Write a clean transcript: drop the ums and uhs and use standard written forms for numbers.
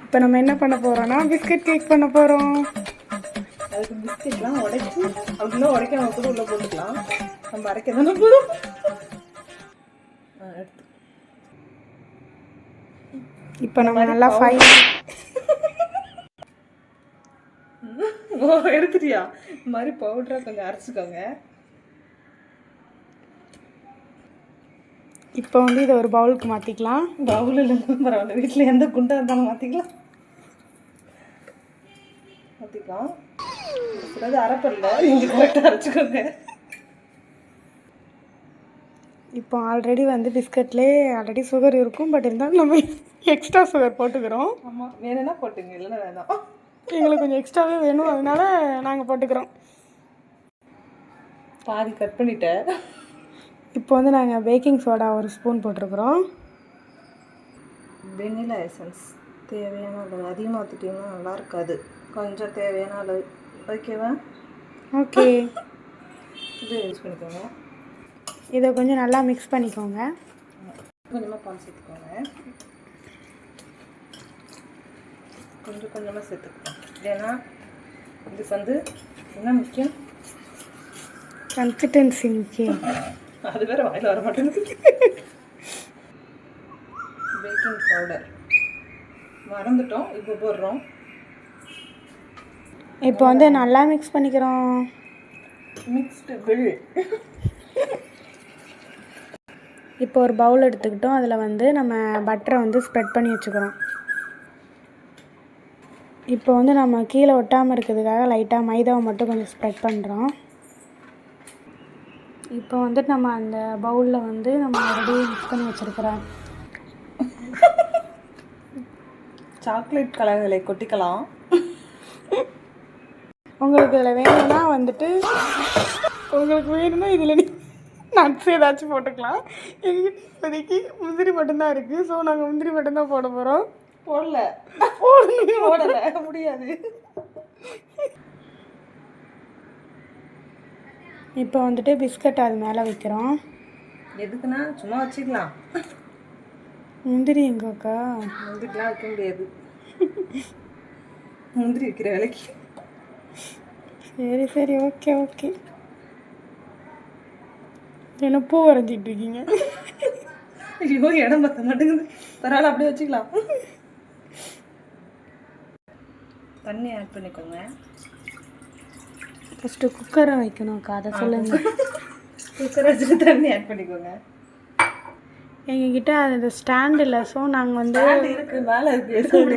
இப்போ நம்ம என்ன பண்ண போகிறோம்னா பிஸ்கட் கேக் பண்ண போகிறோம். அதுக்கு பிஸ்கெட்லாம் உடைச்சி அப்படின்னா உடைக்காம கூட உள்ளே போட்டுக்கலாம். நம்ம அரைக்க தானே போகிறோம். எடுத்து இப்போ நம்ம நல்லா எடுத்துட்டியா? இந்த மாதிரி பவுடராக கொஞ்சம் அரைச்சிக்கோங்க. இப்போ வந்து இதை ஒரு பவுலுக்கு மாற்றிக்கலாம். பவுல் இல்லைன்னா பரவாயில்ல, வீட்டில் எந்த குண்டாக இருந்தாலும் மாற்றிக்கலாம். சிலது அரைப்படல, இங்கே கரெக்டாக அரைச்சிக்கோங்க. இப்போ ஆல்ரெடி வந்து பிஸ்கட்லேயே ஆல்ரெடி சுகர் இருக்கும், பட் இருந்தாலும் நம்ம எக்ஸ்ட்ரா சுகர் போட்டுக்கிறோம். ஆமாம், வேணும்னா போட்டுங்க, இல்லைன்னா வேணாம். எங்களுக்கு கொஞ்சம் எக்ஸ்ட்ராவே வேணும், அதனால நாங்கள் போட்டுக்கிறோம். பாதி கட் பண்ணிட்டேன். இப்போ வந்து நாங்கள் பேக்கிங் சோடா ஒரு ஸ்பூன் போட்டிருக்கிறோம். வெண்ணிலா எசன்ஸ் தேவையான அளவு, அதிகமாக ஊற்றிட்டிங்கன்னா நல்லா இருக்காது. கொஞ்சம் தேவையான அளவு, ஓகேவா? ஓகே. இது யூஸ் பண்ணிக்கோங்க. இதை கொஞ்சம் நல்லா மிக்ஸ் பண்ணிக்கோங்க. கொஞ்சமாக பால் சேர்த்துக்கோங்க. கொஞ்சம் கொஞ்சமாக சேர்த்துக்கோங்க. ஏன்னா இதுக்கு வந்து என்ன முக்கியம்? கன்சிஸ்டன்சி முக்கியம். அது வேறு வாயில் வர மாட்டேங்குது. பேக்கிங் பவுடர் மறந்துட்டோம், இப்போ போடுறோம். இப்போ வந்து நல்லா மிக்ஸ் பண்ணிக்கிறோம். Mixed bill. இப்போ ஒரு பவுல் எடுத்துக்கிட்டோம், அதில் வந்து நம்ம பட்டரை வந்து ஸ்ப்ரெட் பண்ணி வச்சுக்கிறோம். இப்போ வந்து நம்ம கீழே ஒட்டாமல் இருக்கிறதுக்காக லைட்டாக மைதாவை மட்டும் கொஞ்சம் ஸ்ப்ரெட் பண்ணுறோம். இப்போ வந்துட்டு நம்ம அந்த பவுலில் வந்து நம்ம ஆல்ரெடி மிக்ஸ் பண்ணி வச்சுருக்கிறோம் சாக்லேட் கலர்களை கொட்டிக்கலாம். உங்களுக்கு இதில் வேணும்னா வந்துட்டு இதில் நட்ஸ் ஏதாச்சும் போட்டுக்கலாம். எங்ககிட்ட இப்போதைக்கு முந்திரி மட்டும்தான் இருக்குது, ஸோ நாங்கள் முந்திரி மட்டும்தான் போட போகிறோம். போடலை முடியாது. இப்போ வந்துட்டு பிஸ்கட் அது மேலே வைக்கிறோம். எதுக்குன்னா சும்மா வச்சுக்கலாம். முந்திரி எங்கக்கா? முந்திரிலாம் வைக்க முடியாது, முந்திரி வைக்கிற வேலைக்கு. சரி சரி, ஓகே ஓகே. என்ன பூ வரைஞ்சிட்டு இருக்கீங்க? ஐயோ, இடம் பத்த மாட்டேங்குது. பரவாயில்ல, அப்படியே வச்சுக்கலாம். தண்ணி ஆட் பண்ணிக்கோங்க. ஃபஸ்ட்டு குக்கரை வைக்கணும்க்கா, அதை சொல்லுங்கள். குக்கரை வச்சுட்டு தண்ணி ஆட் பண்ணிக்கோங்க. எங்ககிட்ட அது ஸ்டாண்ட் இல்லை, ஸோ நாங்கள் வந்து இருக்குது, மேலே இருக்குது, எடுக்க முடியாது.